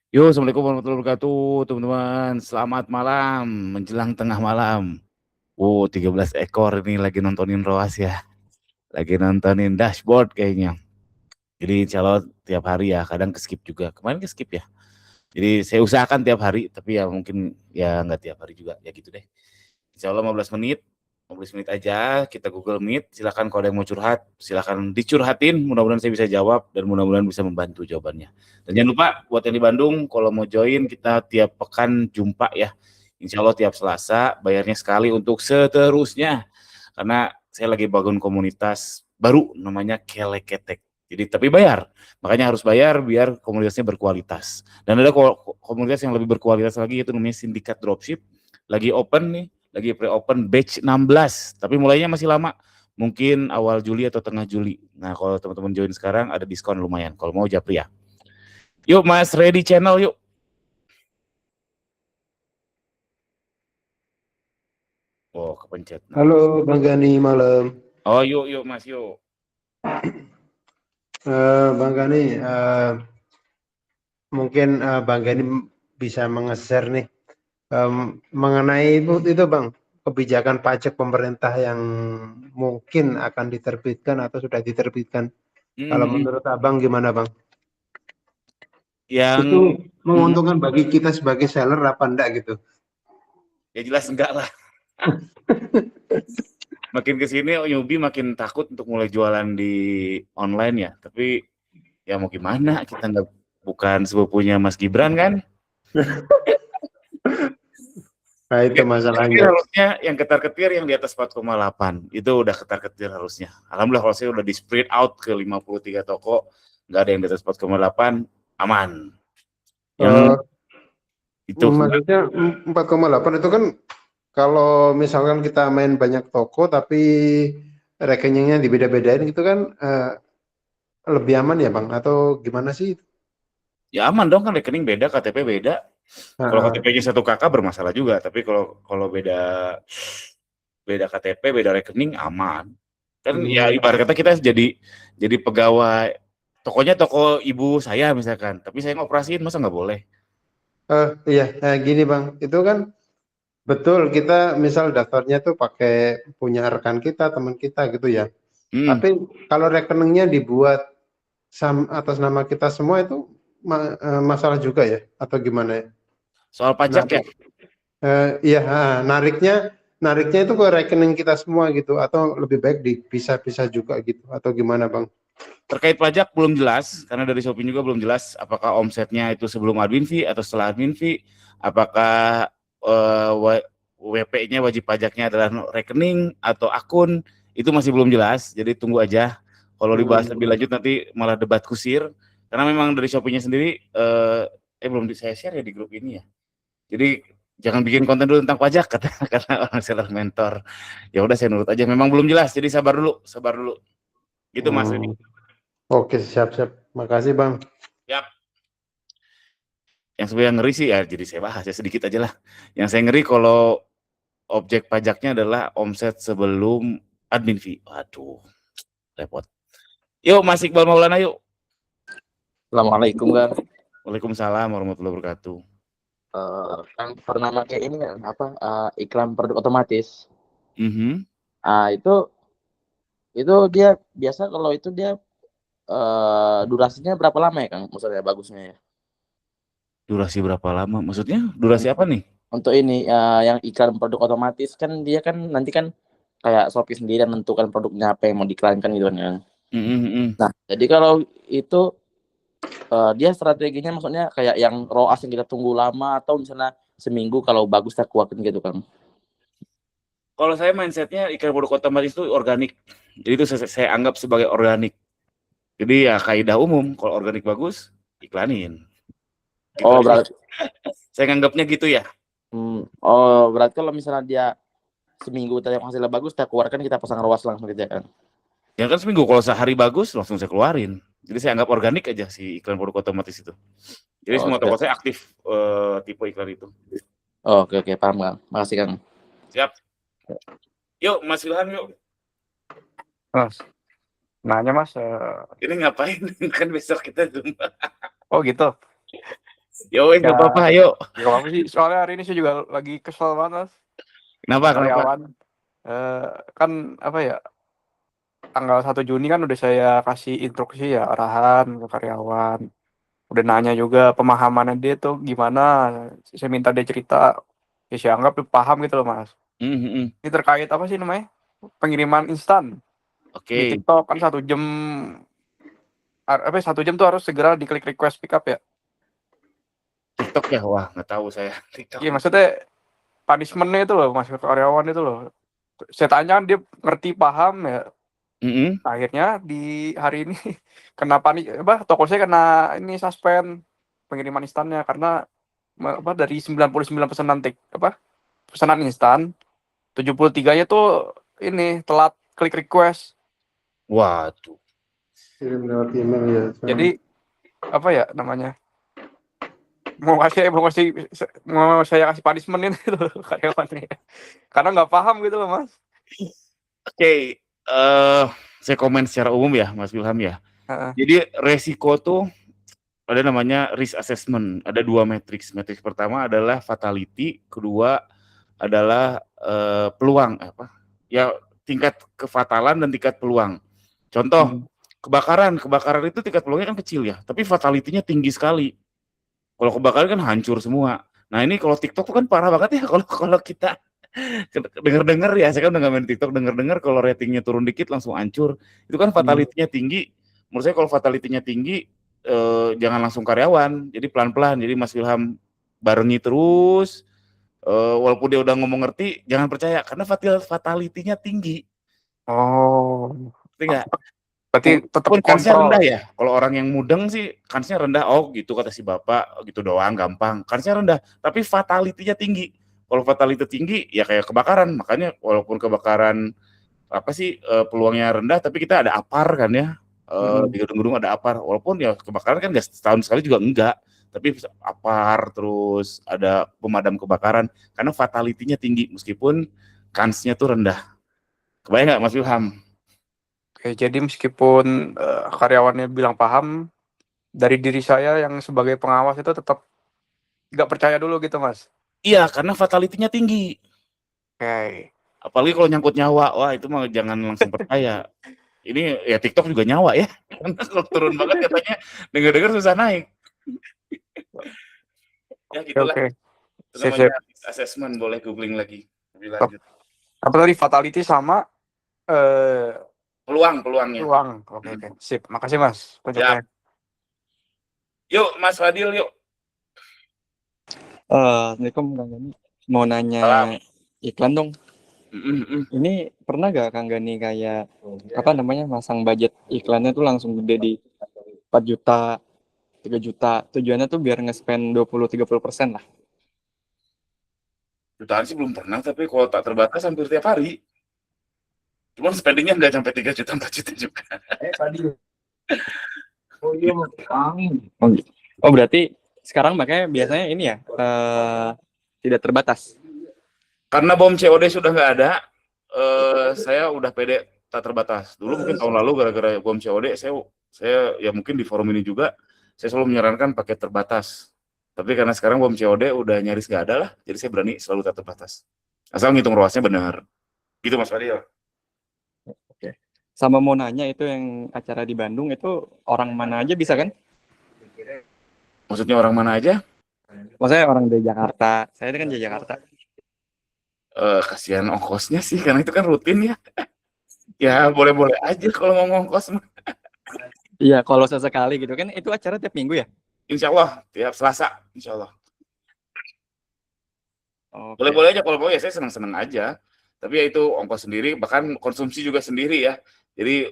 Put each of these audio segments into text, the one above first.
Yo, Assalamualaikum warahmatullahi wabarakatuh, teman-teman. Selamat malam, menjelang tengah malam. 13 ekor ini lagi nontonin Roas ya. Lagi nontonin dashboard kayaknya. Jadi insya Allah tiap hari ya, kadang ke-skip juga. Kemarin ke-skip ya. Jadi saya usahakan tiap hari, tapi ya mungkin ya nggak tiap hari juga. Ya gitu deh. Insya Allah 15 menit. 15 menit aja, kita Google Meet. Silakan kalau ada yang mau curhat, silakan dicurhatin. Mudah-mudahan saya bisa jawab dan mudah-mudahan bisa membantu jawabannya. Dan jangan lupa buat yang di Bandung, kalau mau join kita tiap pekan jumpa ya. Insya Allah tiap Selasa, bayarnya sekali untuk seterusnya. Karena saya lagi bangun komunitas baru namanya Keleketek. Jadi tapi bayar, makanya harus bayar biar komunitasnya berkualitas. Dan ada komunitas yang lebih berkualitas lagi itu namanya Sindikat Dropship. Lagi open nih, lagi pre-open batch 16, tapi mulainya masih lama. Mungkin awal Juli atau tengah Juli. Nah, kalau teman-teman join sekarang ada diskon lumayan. Kalau mau japri ya. Yuk Mas, ready channel yuk. Oh, kepencet. Nah. Halo Bang Gani, malam. Oh, yuk yuk Mas, yuk. Bang Gani, mungkin Bang Gani bisa menge-share nih mengenai itu Bang, kebijakan pajak pemerintah yang mungkin akan diterbitkan atau sudah diterbitkan. Kalau Mm-mm. menurut Abang gimana Bang? Yang Itu mm, menguntungkan bagi kita sebagai seller apa enggak gitu? ya jelas enggak lah. Makin ke sini newbie makin takut untuk mulai jualan di online ya. Tapi ya mau gimana, kita nggak bukan sepupunya Mas Gibran kan. Nah itu Ketar-ketir masalahnya. harusnya yang ketar-ketir yang di atas 4,8 itu udah ketar-ketir harusnya. Alhamdulillah kalau saya udah di spread out ke 53 toko, nggak ada yang di atas 4,8, aman. Yang Eh, itu Maksudnya 4,8 itu kan kalau misalkan kita main banyak toko tapi rekeningnya dibeda-bedain gitu kan lebih aman ya Bang? Atau gimana sih? ya aman dong, kan rekening beda, KTP beda. Kalau Heeh. KTP-nya satu kakak bermasalah juga, tapi kalau kalau beda beda KTP, beda rekening aman. Kan ya Hmm. ibarat kata kita jadi pegawai tokonya toko ibu saya misalkan, tapi saya ngoperasiin masa nggak boleh? Iya, gini Bang, itu kan betul kita misal daftarnya tuh pakai punya rekan kita, teman kita gitu ya. Hmm. Tapi kalau rekeningnya dibuat atas nama kita semua itu masalah juga ya? Atau gimana ya? Soal pajak ya. Narik, iya, nariknya nariknya itu ke rekening kita semua gitu, atau lebih baik dipisah-pisah juga gitu, atau gimana Bang? Terkait pajak belum jelas, karena dari Shopee juga belum jelas apakah omsetnya itu sebelum admin fee atau setelah admin fee, apakah WP-nya wajib pajaknya adalah rekening atau akun, itu masih belum jelas, jadi tunggu aja. Kalau dibahas lebih Hmm. lanjut nanti malah debat kusir, karena memang dari Shopee-nya sendiri, belum saya share ya di grup ini ya. Jadi jangan bikin konten dulu tentang pajak kata orang seller mentor. Ya udah saya nurut aja. Memang belum jelas. Jadi sabar dulu, sabar dulu. Gitu Mas Redi. Hmm. Oke, siap-siap. Makasih Bang. Ya. Yang sebenarnya ngeri sih ya, jadi saya bahas ya sedikit aja lah. Yang saya ngeri kalau objek pajaknya adalah omset sebelum admin fee. Waduh, repot. Yuk, Mas Iqbal Maulana yuk. Assalamualaikum kan. Waalaikumsalam warahmatullahi wabarakatuh. Kan pernah pakai ini kan apa iklan produk otomatis. Mhm. Itu dia biasa kalau itu dia durasinya berapa lama ya Kang? Maksudnya bagusnya ya. Durasi berapa lama? Maksudnya durasi apa nih? Untuk ini yang iklan produk otomatis kan dia kan nanti kan kayak Shopee sendiri yang menentukan produknya apa yang mau diiklankan gitu kan. Mhm, mhm. Nah, jadi kalau itu dia strateginya maksudnya kayak yang ROAS yang kita tunggu lama atau misalnya seminggu kalau bagus kita keluarin gitu kan. Kalau saya mindsetnya iklan produk otomatis itu organik. Jadi itu saya anggap sebagai organik. Jadi ya kaidah umum, kalau organik bagus, iklanin. Gitu Oh, aja. berarti Saya nganggapnya gitu ya. berarti kalau misalnya dia seminggu tadi hasilnya bagus, kita keluarkan kita pasang ROAS langsung gitu ya kan. Ya kan seminggu, kalau sehari bagus langsung saya keluarin. Jadi saya anggap organik aja si iklan produk otomatis itu. Jadi semua Oke. toko saya aktif tipe iklan itu. Oke, paham Kang. Makasih Kang. Siap. Yuk Mas Ilham yuk. Mas, nanya Mas, Ini ngapain? Kan besok kita Zumba. oh gitu. Yo, Ya, nggak apa-apa, yuk. gak apa-apa sih. Soalnya hari ini saya juga lagi kesel banget, Mas. Kenapa? Karyawan. Kan apa ya? Tanggal 1 Juni kan udah saya kasih instruksi ya, arahan ke karyawan. Udah nanya juga pemahamannya dia tuh gimana. Saya minta dia cerita. Ya saya anggap dia paham gitu loh, Mas. Mhm. Ini terkait apa sih namanya? Pengiriman instan. Di Oke, TikTok kan 1 jam, apa 1 jam tuh harus segera diklik request pick up ya. TikTok ya? Wah, nggak tahu saya TikTok. Iya maksudnya punishment-nya itu loh, Mas, ke karyawan itu loh. Saya tanya dia ngerti paham ya. Mhm. Akhirnya di hari ini kenapa nih apa toko saya kena ini suspend pengiriman instannya karena apa dari 99 pesanan pesanan instan 73-nya tuh ini telat klik request. Waduh. Kirim lewat email ya. Jadi apa ya namanya? Mau saya kasih punishment itu loh karyawannya. Karena nggak paham gitu loh, Mas. Oke, saya komen secara umum ya, Mas Wilham ya. Heeh. Jadi resiko tuh ada namanya risk assessment. Ada 2 matriks. Matriks pertama adalah fatality, kedua adalah peluang apa? Ya tingkat kefatalan dan tingkat peluang. Contoh, kebakaran itu tingkat peluangnya kan kecil ya, tapi fatality-nya tinggi sekali. Kalau kebakaran kan hancur semua. Nah ini kalau TikTok tuh kan parah banget ya kalau kita denger-denger ya, saya kan udah nggak main TikTok, denger-denger kalau ratingnya turun dikit langsung hancur. Itu kan fatality-nya tinggi. Menurut saya kalau fatality-nya tinggi, jangan langsung karyawan. Jadi pelan-pelan. Jadi Mas Wilham barengi terus. Walaupun dia udah ngomong ngerti, jangan percaya karena fatality-nya tinggi. Oh. Ngerti nggak? Berarti tetap Walaupun kansnya rendah kontrol. ya. Kalau orang yang mudeng sih kansnya rendah. Oh gitu kata si bapak, gitu doang gampang. Kansnya rendah, tapi fatality-nya tinggi. Kalau fatality tinggi ya kayak kebakaran. Makanya walaupun kebakaran apa sih peluangnya rendah, tapi kita ada APAR kan ya. Di gedung-gedung ada APAR. Walaupun ya kebakaran kan nggak setahun sekali juga enggak. Tapi APAR terus ada pemadam kebakaran karena fatality-nya tinggi meskipun kansnya tuh rendah. Kebayang nggak Mas Wilham? Oke, jadi meskipun karyawannya bilang paham, dari diri saya yang sebagai pengawas itu tetap nggak percaya dulu gitu, Mas. Iya, karena fatality-nya tinggi. Oke. Apalagi kalau nyangkut nyawa, wah itu mah jangan langsung percaya. Ini ya TikTok juga nyawa ya. Karena kalau turun banget katanya dengar-dengar susah naik. Ya Oke, gitulah. oke. Itu Sip, sip. namanya assessment, boleh googling lagi. Lebih Ap- lanjut. Apa tadi fatality sama Peluangnya. uang. Oke, oke. Sip. Makasih, Mas. Ya. Penjelasannya. Yuk Mas Fadil yuk. Assalamualaikum Kang Gani. Mau nanya Salam. iklan dong. Mm-mm. Ini pernah gak Kang Gani kayak apa namanya masang budget iklannya tuh langsung gede di 4 juta, 3 juta. Tujuannya tuh biar nge-spend 20-30% lah. Jutaan sih belum pernah, tapi kalau tak terbatas hampir tiap hari. Cuman spendingnya nggak sampai 3 juta, 4 juta juga. Oh iya, oh berarti sekarang makanya biasanya ini ya tidak terbatas. Karena bom COD sudah nggak ada, saya udah pede tak terbatas. Dulu mungkin tahun lalu gara-gara bom COD, saya ya mungkin di forum ini juga, saya selalu menyarankan pakai terbatas. Tapi karena sekarang bom COD udah nyaris nggak ada lah, jadi saya berani selalu tak terbatas. Asal ngitung ROAS-nya benar. Gitu Mas Fadil. Oke. Sama mau nanya itu yang acara di Bandung itu orang mana aja bisa kan? Maksudnya orang mana aja? Maksudnya orang dari Jakarta. Saya kan dari Jakarta. Kasihan ongkosnya sih, karena itu kan rutin ya. Ya boleh-boleh aja kalau mau ngongkos mah. Iya, kalau sesekali gitu kan itu acara tiap minggu ya? Insya Allah tiap Selasa, Insya Allah. Oke. Boleh-boleh aja kalau mau ya saya senang-senang aja. Tapi ya itu ongkos sendiri, bahkan konsumsi juga sendiri ya. Jadi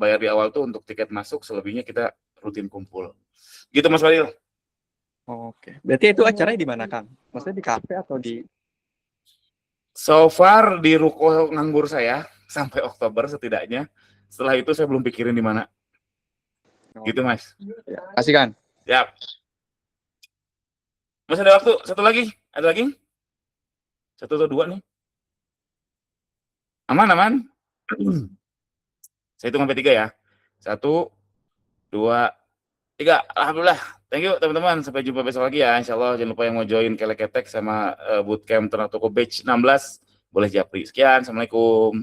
bayar di awal tuh untuk tiket masuk, selebihnya kita rutin kumpul. Gitu Mas Fadil. Oke. Berarti itu acaranya di mana, Kang? Maksudnya di kafe atau di So far di ruko nganggur saya sampai Oktober setidaknya. Setelah itu saya belum pikirin di mana. Gitu Mas. ya, kasih kan? Ya. Masih ada waktu. Satu lagi. Ada lagi? 1 atau 2 nih. Aman. Saya hitung sampai 3 ya. 1, 2, 3. Alhamdulillah. Thank you teman-teman, sampai jumpa besok lagi ya. Insya Allah jangan lupa yang mau join Keleketek sama bootcamp Ternak Toko Batch 16 boleh japri. Sekian, assalamualaikum.